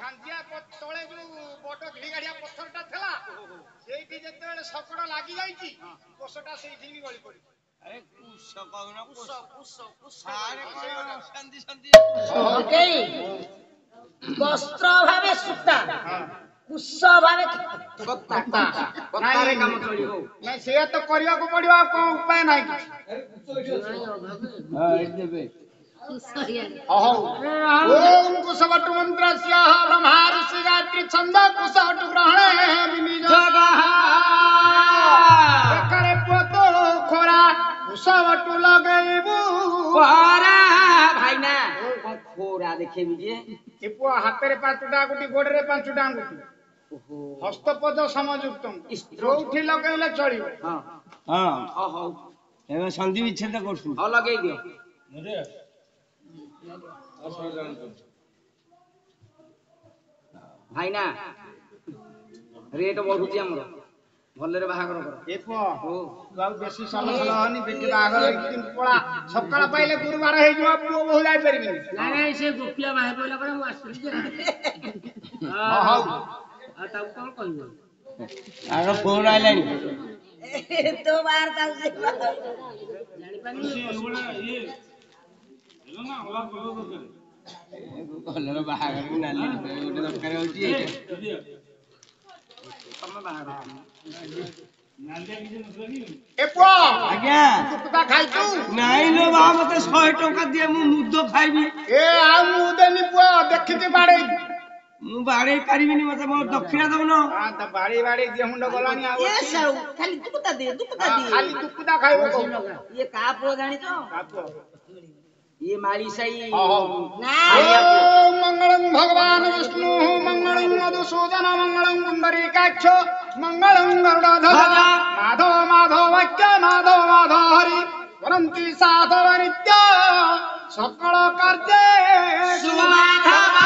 ଝାଞ୍ଜିଆ ତଳେ ଯୋଉ ବଡ ଘିଗାଡିଆ ପଥରଟା ଥିଲା ସେଇଠି ଯେତେବେଳେ ଶକଡ଼ ଲାଗି ଯାଇଛି କୋଷଟା ସେଇଠି ଗଳି ପଡିଛି। ଆରେ କୁଶ କହୁନ କୁଶ କୁଶ କୁଶ ଆରେ କଣ ସନ୍ଧି ସନ୍ଧି ବସ୍ତ୍ର ଭାବେ ସୂତା କୁଶ ଭାବେ କତାରେ କାମ ଚଳିବ। ନାଇଁ ସେଇଆ ତ କରିବାକୁ ପଡିବ ଆଉ କଣ ଉପାୟ ନାହିଁ କିଛି। ଓମ୍ କୁଶବଟୁ ମନ୍ତ୍ରସ୍ୟ ବ୍ରହ୍ମା ଋଷି ଗାୟତ୍ରୀ ଛନ୍ଦ କୁଶବଟୁ ଗ୍ରହଣେ ବିନିଯୋଗ ବେକରେ ପୁଅ ତୋ ଖୋରା କୁଶବଟୁ ଲଗେଇବୁ ଖୋରା ଭାଇନା କଣ ଖୋରା ଦେଖେଇବି ଯେ ଏ ପୁଅ ହାତରେ 5ଟା ଆଙ୍ଗୁଠି ଗୋଡରେ 5ଟା ଆଙ୍ଗୁଠି ହସ୍ତପଦ ସମଯୁକ୍ତ ଯୋଉଠି ଲଗେଇଲେ ଚଳିବ। ହଁ ହଉ ଏବେ ସନ୍ଧି ବିଚ୍ଛେଦ କରୁଛୁ। ହଉ ଲଗେଇ ଦିଅ। ଭାଇନା ରେଟ ବଢୁଛି ଆମର ଭଲରେ ବାହାଘର କର। ଏ ପୁଅ ତୁ ଆଉ ବେଶୀ ସଲସଲ ହନି ବେଟି ବାହାଘର ହେଇକି ପଳା ସକାଳ ପାଇଲେ ଗୁରୁବାର ହେଇଯିବ ପୁଅ ବୋହୁ ଯାଇପାରିବିନି। ନାଇଁ ସେ ଗୋପିଆ ବାହାରି ପଇଲା ପରେ ମୁଁ ଆସିଲି ଯେ ହଉ ଆଉ ତାକୁ କଣ କହିବ ଆଗ ଫୋନ ଆଇଲାଣି ତୋ ବାହାର ତାକୁ ଜାଣିପାରିନି କଲର ବାହାଘର ନାଲି ଗୋଟେ ଦରକାର ହଉଛି ତମେ ବାହାଘର ଏ ପୁଅ ଆଜ୍ଞା ଦୁକୁଟା ଖାଇଛୁ? ନାଇଁ ଲୋ ବା ମତେ 100 ଟଙ୍କା ଦିଏ ମୁଁ ମୁଦ ଖାଇବି। ଏ ଆଉ ମୁଁ ଦେନି ପୁଅ ଦେଖିଛି ବାଡେଇ ମୁଁ ବାଡେଇ ପାରିବିନି ମତେ ମୋ ଦକ୍ଷିଣା ଦଉନ। ବାଡେଇ ବାଡେଇ ଦେହ ମୁଣ୍ଡ ଗଲାଣି ଆଉ ଖାଲି ଦୁକୁତା ଦିଏ ଖାଲି ଦୁକୁଟା ଖାଇବ ଇଏ କାହା ପୁଅ ଜାଣିଛ ଇଏ ମାଳି ସାଇ ମଙ୍ଗଳଂ ଭଗବାନ ବିଷ୍ଣୁ ମଙ୍ଗଳଂ ମଧୁସୂଦନ ମଙ୍ଗଳଂ ପୁଣ୍ଡରୀକାକ୍ଷ ମଙ୍ଗଳଂ ଗରୁଡଧ୍ୱଜ ମାଧବ ମାଧବ ବାକ୍ୟ ମାଧବ ମାଧବ ହରି କରନ୍ତି ସାଧବ ନିତ୍ୟ ସକଳ କାର୍ଯ୍ୟ ସୁମାଧବ।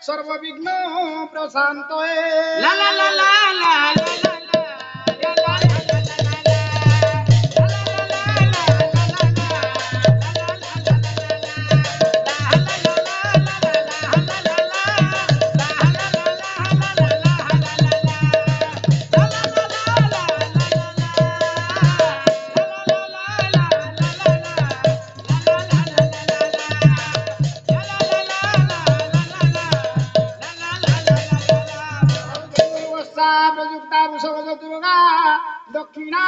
सर्वविघ्न प्रशांत ला ला ला ला ला दक्षिणा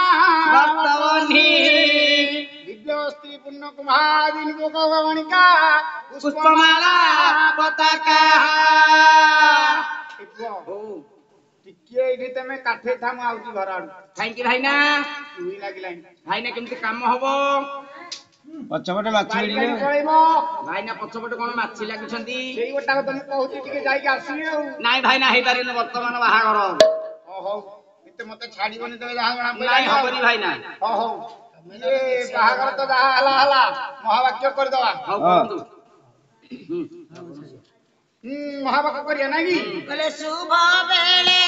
दिव्यस्त्री पुण्य कुमारी गणिका पुष्पमाला पताका ଟିକିଏ ଏଇଠି ତମେ କାଠେଇ ଥା ମୁଁ ଆଉଛି ଘର ଆଡୁ। ଥାଙ୍କି ଭାଇନା ଚୁଇ ଲାଗିଲାଣି ଭାଇନା କେମିତି କାମ ହବ ପଛପଟେ ମାଛି ପଳେଇବ ଭାଇନା ପଛପଟେ କଣ ମାଛି ଲାଗିଛନ୍ତି ସେଇ ଗୋଟାକ ତମକୁ କହୁଛି ଟିକେ ଯାଇକି ଆସିବି ଆଉ। ନାଇଁ ଭାଇନା ହେଇପାରିବନି ବର୍ତ୍ତମାନ ବାହାଘର ହଉ ଏତେ ମତେ ଛାଡିବନି ତମେ ଯାହା ଜଣା ନାଇଁ ହବନି ଭାଇନା। ହଉ ଇଏ ବାହାଘର ତ ଯାହା ହେଲା ହେଲା ମହାବାକ୍ୟ କରିଦବା। ହଉ କରନ୍ତୁ ମହାବାକ୍ୟ କରିବା ନାଇଁ କି ଶୁଭ ବେଳେ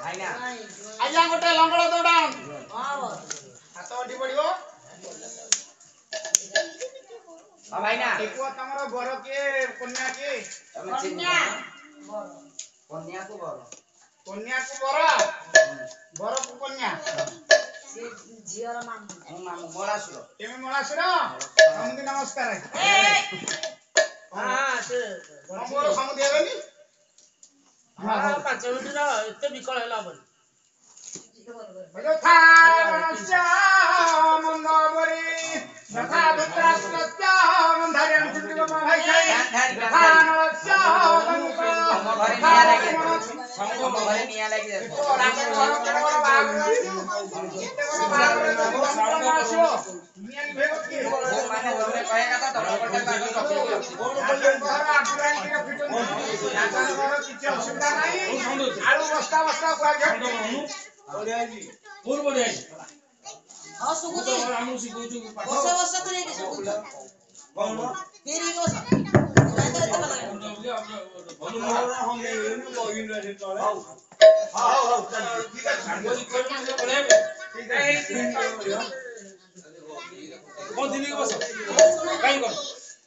ଭାଇନା ଆଜ୍ଞା ଗୋଟେ ଲଙ୍ଗଳ ଦୌଡାଣ ହଁ ହାତ ଅଣ୍ଟି ପଡିବ। ହଁ ଭାଇନା ଏ ପୁଅ ତମର ବର କିଏ କନ୍ୟା କିଏ? ତମେ ଚିହ୍ନି କନ୍ୟାକୁ ବର କନ୍ୟାକୁ ବର ବରକୁ କନ୍ୟା ସେ ଝିଅର ମାମୁଁ ମୁଁ ମାମୁଁ ମଳାସୁର କେମି ମଳାସୁର ସମୁଦି ନମସ୍କାର ମୋର ସମୁଦି ହେବେନି 5 ମିନିଟ ଏତେ ବିକଳ ହେଲା ବୋଲି ଯଥା ରଣସ୍ୟ ମଙ୍ଗବରୀ ଯଥା ଧୃତରାଷ୍ଟ୍ରସ୍ୟ ଗନ୍ଧାରି ଆଣିଛନ୍ତି ବାବା ଭାଇ ଖାଇ ଯଥା ନଳସ୍ୟ ତମ ଘରେ ନିଆଁ ଲାଗି ତମ ଘରେ ନିଆଁ ଲାଗି ରାଜା ଘର କେତେ ବଡ ବାହାଘର ହେଇଛୁ କେତେ ବଡ ବାହାଘର ହେଇଛୁ ବନ୍ଧୁବାନ୍ଧବ ଆସିବ ନିଆଁ ନିଭେଇବ କିଏ ମାନେ ତମେ କହିବା କଥା ତମ ଗୋଟେ ବାଗ ରଖିକି ଅଛି ରାଜାଙ୍କ ଘର ଆଗୁରାଣି ଟିକେ ଫିଟୁନି ରାଜାଙ୍କ ଘର କିଛି ଅସୁବିଧା ନାହିଁ ଆଳୁ ବସ୍ତା ବସ୍ତା ଗୁଆ ଘିଅ ଫୁଲ ବଢିଆ ହଁ ସୁଗୁଛି ବସ ବସ ତୁ ଏଇଠି ସୁଗୁଛି ଫେରି ବସ ନାଇଁ ତ ଏତେ ଭଲ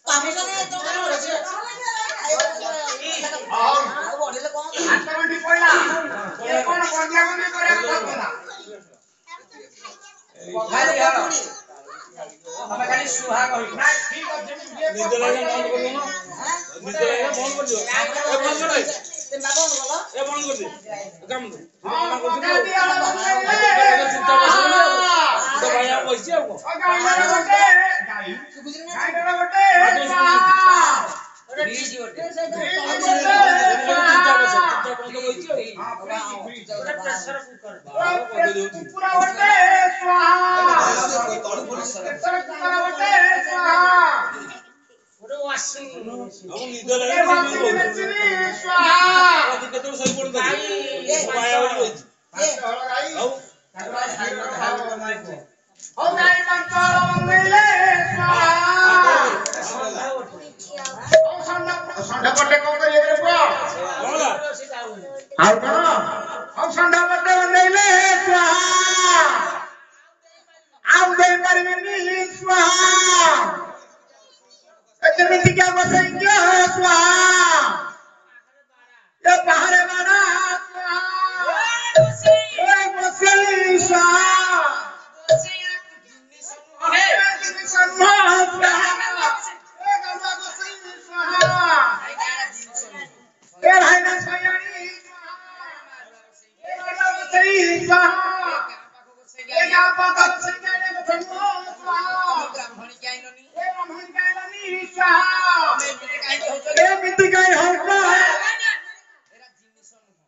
କାମୁସନେ ତ ବଢିଲେ କଣ ହାତ ଗଣ୍ଠି ପଇଲା ଏ କଣ କନ୍ୟା ଗଣ୍ଠି କରିବା କଥା କଲା ଖାଲି ହଳ ତମେ ଖାଲି ସୁହା କହିବ ନାଇଁ ଠିକ ଅଛି ଯିଏ ନିଦ ଲାଗିଲା ବନ୍ଦ କରିଦଉନ ନିଦ ଲାଗିଲା ବନ୍ଦ କରିଦିଅ ଏ ବନ୍ଦ କର ସେ ବାବା ଗଲ ଏ ବନ୍ଦ କରିଦିଅ କାମ ଦେ ହଁ ପକା ଦିଅ ଚିନ୍ତା ବସିବନି ଆଉ ତ ଭାଇ ଆଉ ବସିଛି ଆଉ କଣ ଗାଈର ଗୋଟେ ଗାଈ ସୁଗୁଛି ନା ଗାଈର ଗୋଟେ ଫ୍ରିଜ ଗୋଟେ ଚିନ୍ତା ବସ ଚିନ୍ତା ବନ୍ଦ କରିଛି ଆଉ ପ୍ରେସର କୁକର କୁକୁର ଗୋଟେ ସ୍ୱାହା ପ୍ରେସର କୁକର ଗୋଟେ ସ୍ୱାହା ଗୋଟେ ୱାସିଂ ମେସିନ୍ ଆଉ ନିଦ ଏ ଲାଗିଲା ୱାସିଂ ମେସିନ୍ ସ୍ୱାହା ରାତି କେତେବେଳେ ଶୋଇ ପଡୁଛ ଭାଇ ଆଉ ବସିଛି ପାଞ୍ଚ ହଳ ଗାଈ ଆଉ ହଉ ଗାଈ ପାଞ୍ଚ ହଳ ବନ୍ଦେଇଲେ ସ୍ୱାହା ଷଣ୍ଢ ପଟେ କଣ କରିବେ ପୁଅ କଣ ହେଲା ଆଉ କଣ ଆଉ ଷଣ୍ଢ ପଟେ ବନ୍ଦେଇଲେ ସ୍ୱାହା ଆଉ ଦେଇପାରିବେନି ସ୍ୱାହା କେମିତିକା ବସେଇଛ ସ୍ୱାହା ଏ ବାହାରେ ବାଡ଼ା ସ୍ୱାହା ଏ ବସେଇ ସ୍ୱାହା ଏ ଭାଇନା ସୟାଣି ଏ ବାଡ଼ା ବସେଇ ସ୍ୱାହା ଏ ଗାଁ ପାଖ ବସେଇ ବ୍ରାହ୍ମଣୀ ଯାଇନନି ଏ ବ୍ରାହ୍ମଣୀ ଗାଇଲାନି ସ୍ୱାହା ଏ ମିତି ଗାଇ ହଉଛ ଏରା ଜିନିଷ ନୁହଁ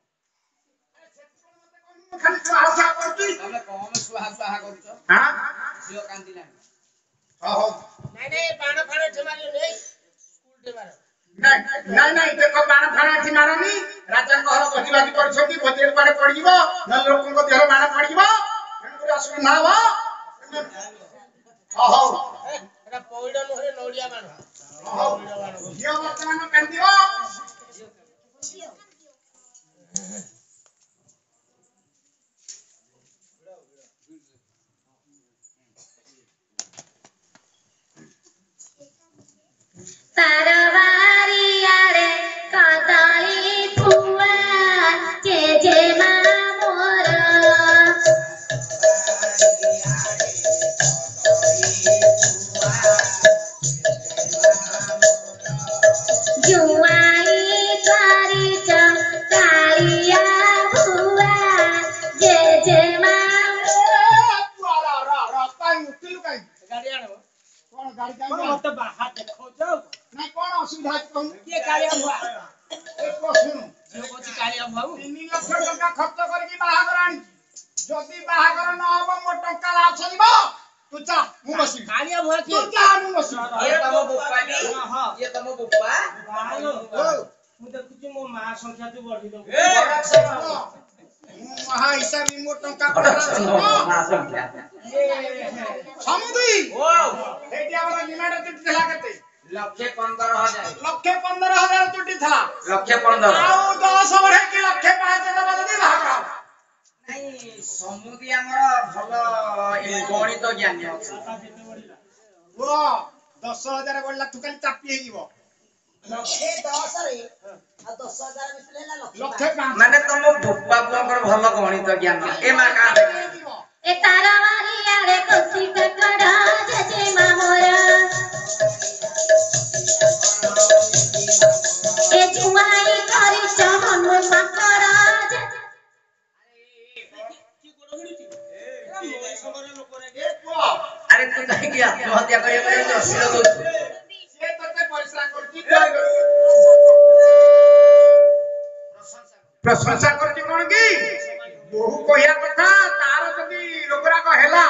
ଖାଲି ସ୍ୱାହା ସ୍ୱାହା କରୁଛି ତମେ କମ ସୁହା ସୁହା କରୁଛ ହାଁ ଝିଅ କାନ୍ଦିଲାଣି ହଉ ନାଇଁ ବାଣ ଫାଣ ଏଠି ମାରିଲେ ନେଇ ସ୍କୁଲ ଟେ ମାର ନାଇଁ ଦେଖ ବାଣ ଫାଣ ଏଠି ମାରନି ରାଜାଙ୍କ ଘର ଭୋଜି ଭାଜି କରିଛନ୍ତି ଭୋଜିରେ କୁଆଡେ ପଡିଯିବ ନହେଲେ ଲୋକଙ୍କ ଦେହରେ ବାଣ ପଡିଯିବ ତେଣୁକରି ଅସୁବିଧା ହବ ହଉ ଏଟା ପଇଡ ନୁହେଁ ନଡ଼ିଆ ବାଣ ହଉ ଝିଅ ବର୍ତ୍ତମାନ କାନ୍ଦିବ ତାରବାରିଆରେ କଦଳୀ ଫୁଆ ଜେଜେମା ମୋର ଜୁଆଇ କରିଛ କାଳିଆ ଭୁଆ ଜେଜେମା କାଇଁ ଉଠିଲୁ କାଇଁ ଗାଡି ଆଣ କଣ ଗାଡି କାଇଁ ମତେ ବାହା ଦେଖଉଛ ନାଇଁ କଣ ଅସୁବିଧା ଅଛି କହୁନୁ କିଏ କାଳିଆ ଭୁଆ ଏ ପୁଅ ଶୁଣୁ ଝିଅ କହୁଛି କାଳିଆ ଭୁଆ 3 ଲକ୍ଷ ଟଙ୍କା ଖର୍ଚ୍ଚ କରିକି ବାହାଘର ଆଣିଛି ଯଦି ବାହାଘର ନ ହବ ମୋ ଟଙ୍କା ଲାଭ ସରିବ ତୁ ଯା ମୁଁ ବସିବି କାଳିଆ ଭୁଆ ତୁ ଯା ମୁଁ ବସିବି ଇଏ ତମ ବୋପାଟି ଇଏ ତମ ବୋପା ମୁଁ ଦେଖୁଛି ମୋ ମା ସଂଖ୍ୟା ତୁ ବଢି ଦବୁ ମୁଁ ମହା ହିସାବୀ ମୋ ଟଙ୍କା ମା ସଂଖ୍ୟା ସମୁଦି ସେଇଠି ଆମର ନିମାଟ ଚୁଟି ଥିଲା କେତେ 1,15,000 1,15,000 ଚୁଟି ଥିଲା 1,15,000 ଆଉ 10 ବଢେଇକି 1,05,000 ଦେବା ଯଦି ବାହାଘର ହବ ସମୁଦି ଆମର ଭଲ ଗଣିତ ଜ୍ଞାନୀ ଅଛି। ପୁଅ 10,000 ବଢିଲା ତୁ କାଲି ଚାପି ହେଇଯିବ। 1,10,000 ଆଉ 10,000 ମିଶିଲେ ହେଲା ଲକ୍ଷେ ପାଞ୍ଚ। ମାନେ ତମ ବୋପା ପୁଅଙ୍କର ଭଲ ଗଣିତ ଜ୍ଞାନ। ଏ ମା କା ଏ ତାର ବାରିଆଡେ କୋସି କାକଡ ଜେଜେମା ମୋର ଏ ଜୁଆଇ କରିଛ ହନୁ ମାଙ୍କଡ ଆରେ ତୁ କାହିଁକି ଆତ୍ମହତ୍ୟା କରିବା ପାଇଁ ଅଶ୍ଳୀଳ ଦଉଛୁ? ସିଏ ତତେ ପରିଶ୍ରମ କରୁଛି ପ୍ରଶଂସା କରୁଛି କଣ କି ବୋହୁ କହିବା କଥା ତାର ଯଦି ରୋଗରାଗ ହେଲା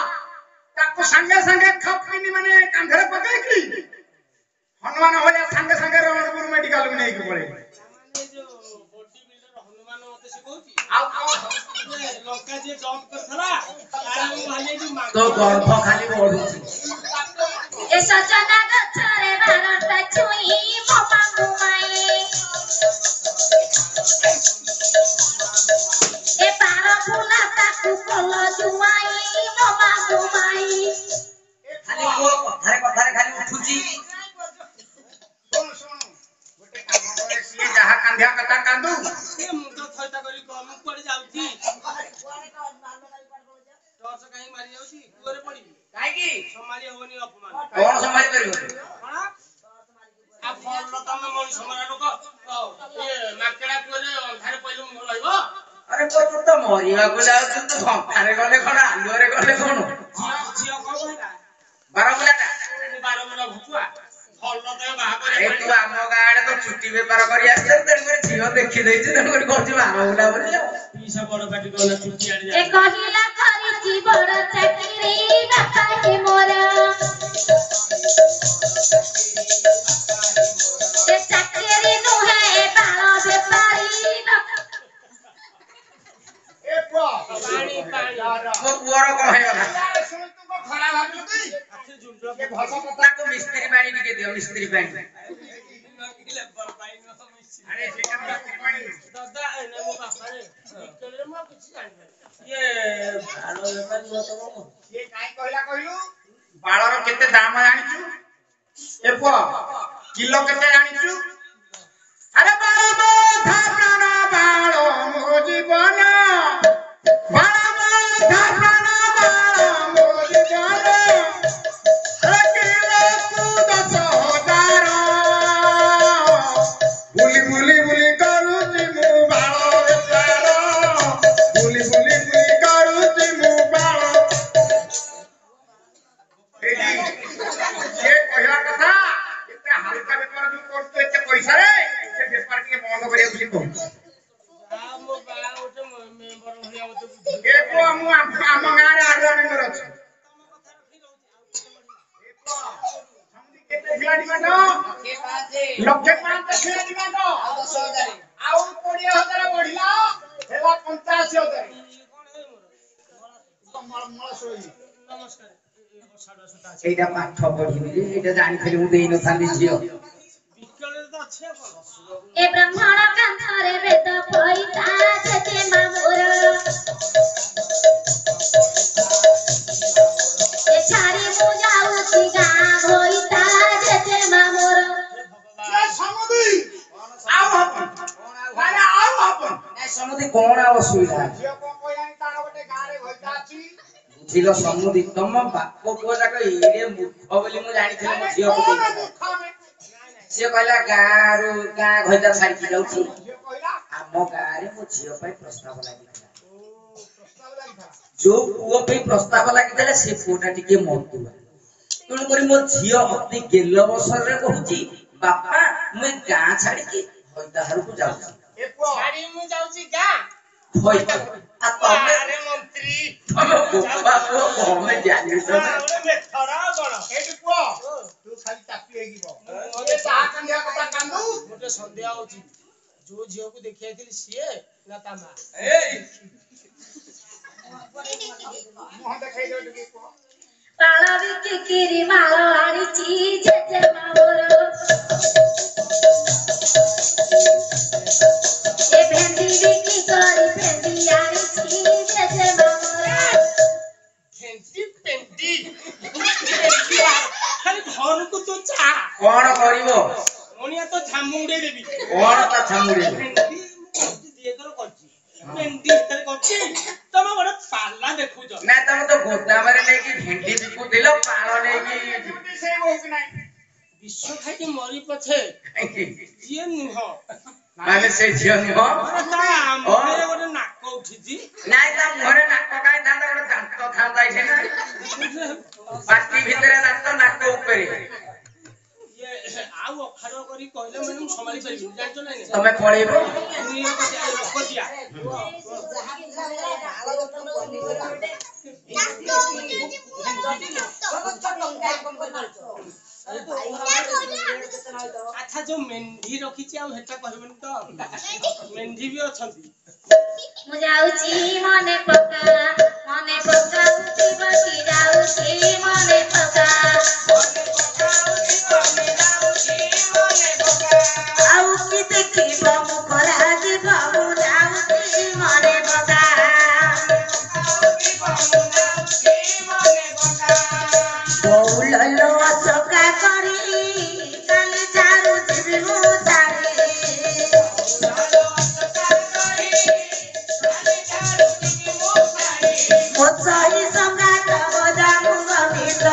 ତାକୁ ସାଙ୍ଗେ ସାଙ୍ଗେ ଖପକିନି ମାନେ କାନ୍ଧରେ ପକେଇକି ହନୁମାନ ଭଳିଆ ସାଙ୍ଗେ ସାଙ୍ଗେ ରଣପୁର ମେଡିକାଲକୁ ନେଇକି ପଳେଇବେ। ଆଉ ଲଙ୍କା ଯିଏ ଜମ୍ପ କରିଥିଲା ତୋ ଗର୍ଭ ଖାଲି ବଢୁଛି। ଏ ସଜନା ଗଛରେ ବାରଟା ଛୁଇଁ ମୋ ମାମୁଁ ମାଇଁ ଏ ପାର ଫୁଲା ତାକୁ କଲ ଜୁଆଇ ମୋ ମାମୁଁ ମାଇଁ ଖାଲି ପୁଅ କଥାରେ କଥାରେ ଖାଲି ଉଠୁଛି। ଶୁଣୁ ଶୁଣୁ ଗୋଟେ କାମ କରେ ସିଏ ଯାହା କାନ୍ଦିବା କଥା କାନ୍ଦୁ। ମୁଣ୍ଡ ଥଇତା କରି ମୁଁ କୁଆଡେ ଯାଉଛି ଟର୍ଚ କାହିଁ ମାରି ଯାଉଛି କୁଅରେ ପଡିବି କାହିଁକି ସମ୍ଭାଳି ହବନି ଅପମାନ କଣ ସମ୍ଭାଳି ପାରିବ? କଣ ଆଉ ଭଲ ତମେ ମଣିଷ ମରା ଲୋକ ମାକେଡା କୁଅରେ ଅନ୍ଧାରେ ପଇଲେ ମୁଣ୍ଡ ରହିବ। ଆରେ ପୁଅ ତୁ ତ ମରିବାକୁ ଯାଉଛୁ, ତୁ ଘଣ୍ଟାରେ ଗଲେ କଣ ଆଲୁଅରେ ଗଲେ କଣ? ଝିଅ କଣ କହିଲା ବାରମୁଲାଟା ବାରମୁଲା ଭୁକୁଆ ଭଲ ତ ବାହା ଆରେ କରିବା ତୁ ଆମ ଗାଁ ଆଡେ ତ ଚୁଟି ବେପାର କରି ଆସିଛୁ, ତେଣୁକରି ଝିଅ ଦେଖିଦେଇଛୁ, ତେଣୁକରି କହୁଛୁ ବାରମୁଲା ବୋଲି ଆଉ। ପିସା ବଡ ପାଟି କଲା ଚୁଟି ଆଣି ଏ କହିଲା କରିଛି ବଡ ଚାକିରି ବାପା ହି ମୋର ଏ ଚାକିରି ନୁହେଁ ବାଳ ବେପାରୀ ବାପା ଏ ପୁଅ ପାଣି ପାଣି ମୋ ପୁଅର କଣ ହେଇଗଲା? ଶୁଣୁ ତୁ କଣ ଖରା ଭାବିଲୁ କି ଆଖି ଝୁଣ୍ଡ ଏ ଭଲ କଥା ତାକୁ ମିସ୍ତ୍ରୀ ପାଣି ଟିକେ ଦିଅ, ମିସ୍ତ୍ରୀ ପାଣି। ଆରେ ସେଇଟା ମିସ୍ତ୍ରୀ ପାଣି ଦାଦା ଏନେ ମୋ ବାପାରେ ବିକେଲେ ମୁଁ କିଛି ଜାଣିପାରେ ଇଏ ଭାଳ ବେପାରୀ ନୁହଁ ତ କଣ ସିଏ କାଇଁ କହିଲା କହିଲୁ ବାଳର କେତେ ଦାମ ଜାଣିଛୁ? ଏ ପୁଅ କିଲୋ କେତେ ଜାଣିଛୁ? ଆରେ ବାଳ ବୋଧା ପ୍ରାଣ ବାଳ ମୋ ଜୀବନ ବାଳ ବୋଧା ପ୍ରାଣ ବାଳ ମୋ ଜୀବନ ଆରେ କିଲୋକୁ 10,000 ବୁଲି ବୁଲି ବୁଲି କରୁଛି ମୁଁ ବାଳ ବେପାର ବୁଲି ବୁଲି ବୁଲି କରୁଛି ମୁଁ ବାଳ ସିଏ କହିବା କଥା ଏତେ ହାଲକା ବେପାର ଯୋଉ କରୁଛୁ ଏତେ ପଇସାରେ ସେ ବେପାର ଟିକେ ବନ୍ଦ କରିବାକୁ ସିଏ କହୁଛି। ଆଉ ମୋ ବାଳ ଗୋଟେ ମେମ୍ବର ଭଳିଆ ଗୋଟେ ଏ ପୁଅ ମୁଁ ଆମ ଗାଁରେ ଆଗୁଆ ମେମ୍ବର ଅଛି। ଏ ପୁଅ, ସମୁଦି କେତେ ଥିଲା ଡିମାଣ୍ଡ? 1,05,000 ଥିଲା ଡିମାଣ୍ଡ। ଆଉ 20,000 ବଢିଲା ହେଲା 85,000। ମଳ ଶୋଇ ନମସ୍କାର ସେଇଟା ପାଠ ପଢିନି ଯେ, ସେଇଟା ଜାଣିଥିଲି ମୁଁ ଦେଇନଥାନ୍ତି ଝିଅ। ବିକେଳରେ ତ ଅଛି ଆଉ କଣ ଏ ବ୍ରାହ୍ମଣ କାନ୍ଥରେ ବେଦ ପଇତା ଜେଜେମା ମୋର ଏ ଛାଡ଼ି ମୁଁ ଯାଉଛି ଗାଁ ଭଇତା ଜେଜେମା ମୋର ଏ ସମୁଦି ଆଉ ହବନି ମାନେ ଆଉ ହବନି। ନାଇଁ ସମୁଦି କଣ ଆଉ ଅସୁବିଧା? ଝିଅ କଣ କହିଲାଣି ତାର ଗୋଟେ ଗାଁରେ ଘଇତା ଅଛି। ବୁଝିଲ ସମୁଦି, ତମ ବାପ ପୁଅ ଯାକ ଏଡେ ମୂର୍ଖ ବୋଲି ମୁଁ ଜାଣିଥିଲି ମୋ ଝିଅକୁ କଣ ଦେଇଥାନ୍ତି। ମୂର୍ଖ ଆମେ? ସିଏ କହିଲା ଗାଁରୁ ଗାଁ ଘଇତା ଛାଡିକି ଯାଉଛି। ଝିଅ କହିଲା ଆମ ଗାଁରେ ମୋ ଝିଅ ପାଇଁ ପ୍ରସ୍ତାବ ଲାଗିଥିଲା। ପ୍ରସ୍ତାବ ଲାଗିଥିଲା। ଯୋଉ ପୁଅ ପାଇଁ ପ୍ରସ୍ତାବ ଲାଗିଥିଲା ସେ ପୁଅଟା ଟିକେ ମଦୁଆ। ତେଣୁକରି ମୋ ଝିଅ ଅତି ଗେଲ ବସରରେ କହୁଛି, ବାପା ମୁଁ ଏ ଗାଁ ଛାଡିକି ହଇତାହାରକୁ ଯାଉଛି। ଏ ପୁଅ ଛାଡି ମୁଁ ଯାଉଛି ଗାଁ ହଇତା ଆଉ ତମେ ଆରେ ମନ୍ତ୍ରୀ ତମ ବୋପା ପୁଅ କଣ ଜାଣିଛ ନା? ଗୋଟେ ମେଥଡ ଆଉ କଣ ଏଇଠି ପୁଅ ତୁ ଖାଲି ଚାପି ହେଇଯିବ। ଏ ଯାହା କାନ୍ଦିବା କଥା କାନ୍ଦୁ। ଗୋଟେ ସନ୍ଦେହ ହଉଛି ଯୋଉ ଝିଅକୁ ଦେଖି ଯାଇଥିଲି ସିଏ ନା ତା ମା ମୁହଁ ଦେଖେଇ ଦେ ଟିକେ ପୁଅ। ପାଳ ବିକିକିରି ମାଳ ଆଣିଛି ଜେଜେମା ମୋର ଏ ଭେଣ୍ଡି ବିକି କରି ଭେଣ୍ଡି ଆଣିଛି ଜେଜେମା ମୋର ମେଣ୍ଡି ଭିତରେ କରୁଛି ତମେ ଗୋଟେ ପାଲା ଦେଖୁଛ ନା ତମେ ତ ଗୋଦାମରେ ନେଇକି ଭେଣ୍ଡି ବିକୁଥିଲ ପାଳ ନେଇକି ସେଇ ବୋହୂକୁ ନାହିଁ ବିଷ ଖାଇକି ମରି ପଛେ ଯିଏ ନୁହଁ ମାନେ ସେ ଝିଅ ନୁହଁ ତା ମୁହଁରେ ଗୋଟେ ନାକ ଉଠିଛି ନାଇଁ ତା ମୁହଁରେ ନାକ କାଇଁ ଥାନ୍ତା ଗୋଟେ ଦାନ୍ତ ଥାନ୍ତା ଏଠି ନା ପାଟି ଭିତରେ ଦାନ୍ତ ନାକ ଉପରେ ଆଉ ଅଖାଡ କରି କହିଲେ ମାନେ ମୁଁ ସମ୍ଭାଳି ପାରିବିନି ଜାଣିଛ ନାଇଁ ତମେ ପଳେଇବ ଲୋକ ଦିଆ ଆଚ୍ଛା ଯୋଉ ମେଣ୍ଢି ରଖିଛି ଆଉ ହେଟା କହିବନି ତ ମେଣ୍ଢି ବି ଅଛନ୍ତି ମୁଁ ଯାଉଛି ମନେ ପକାଉଛି ବସି ଯାଉଛି ମନେ ପକା ଆଉ କି ଦେଖିବ ମୁଁ କରାଯିବ ମୁଁ ଯାଉଛି ମନେ ପକା ବଉଲ ଅସକା କରି କାଲି ଚାରୁ ଯିବି ମୁଁ ଛାଡ଼ି ମୋ ସହି ସଙ୍ଗାତ ଗଦାମୁ ଗମିତ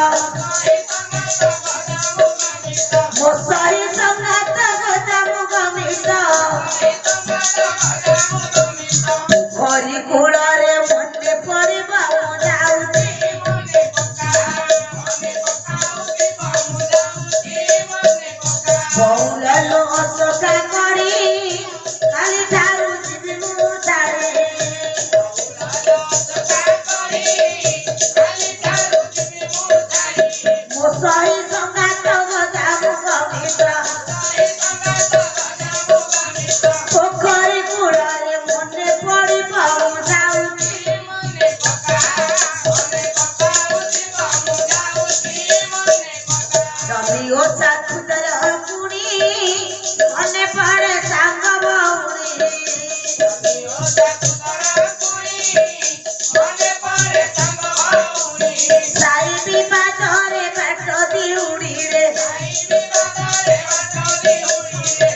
ମୋ ସହି ସଙ୍ଗାତ ଗଦାମୁ ଗମିତ ପୋଖରୀ କୂଳରେ ମନେ ପଡ଼ିବ ମୁଁ ଯାଉଛି ବଉଲ ଅସକା କରି କାଲି ଠାରୁ ଯିବି ମୁଁ ଛାଡ଼ି ମୋ ସହି ସଙ୍ଗାତ ଗଦାମୁ ଗମିତ ପୋଖରୀ କୂଳରେ ମନେ ପଡ଼ିବ ମୁଁ ଯାଉଛି ଜମି ଓଷା ସୁନ୍ଦର ପୁଣି ମନେ ପଡ଼େ ସାଙ୍ଗ ଭଉଣୀ ସାଇ ବିବାଦରେ ବାଟ ଦିଉଡ଼ିରେ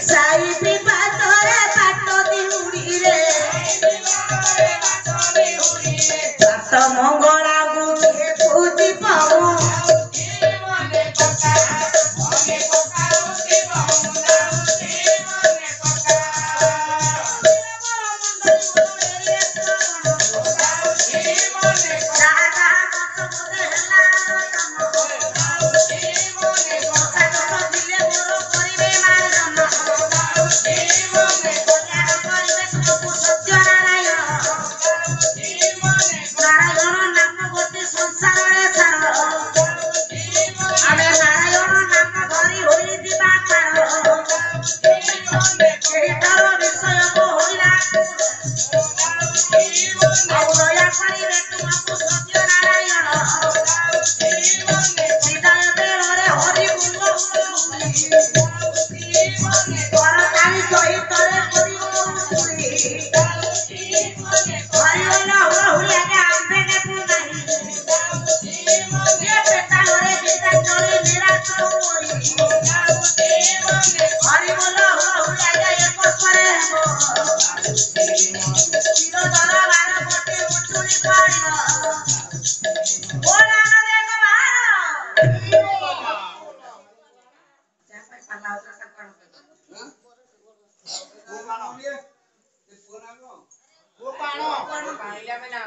ସାଇ ବିବାଦରେ ବାଟ ଦିଉଡ଼ିରେ ବାଟ ମଙ୍ଗଳାକୁ କିଏ ପୂଜି ପାଉ ନାରାୟଣ ନାମ ଗୋଟେ ସଂସାରରେ ସାର ଆମେ ନାରାୟଣ ନାମ ଧରି ହୋଇଯିବା ପାର ଏହି ତାର ବିଷୟ ହୋଇଲା ଆଉ ଦୟା କରିବେ ତୁମକୁ ସତ୍ୟ ନାରାୟଣ ବିଦାୟ ବେଳରେ ହରି କରତାଳି ସହିତରେ କରିବ ହରିବଲ ହୁଳହୁଳି ଆଗେ ଆମ୍ଭେ ନେବୁ ନାହିଁ ବେତାଳରେ ଗୀତାଞ୍ଜଳି ନିରାଶ ହୋଇ ହରିବଲ ହୁଳହୁଳି ଆଗେ ଏକ ସ୍ୱରେ ହେବ ଚିରଦର ବାର ଗୋଟେ ଉଠୁଳି ପଡ଼ିବ ବୋଲା ନଦେଗ ବାର ଯାହା ପାଇଁ ପାଲା ହଉଥିଲା ତାକୁ କଣ କହିବ ପୁଅ ପାଣ ପାଇଲା ମାନେ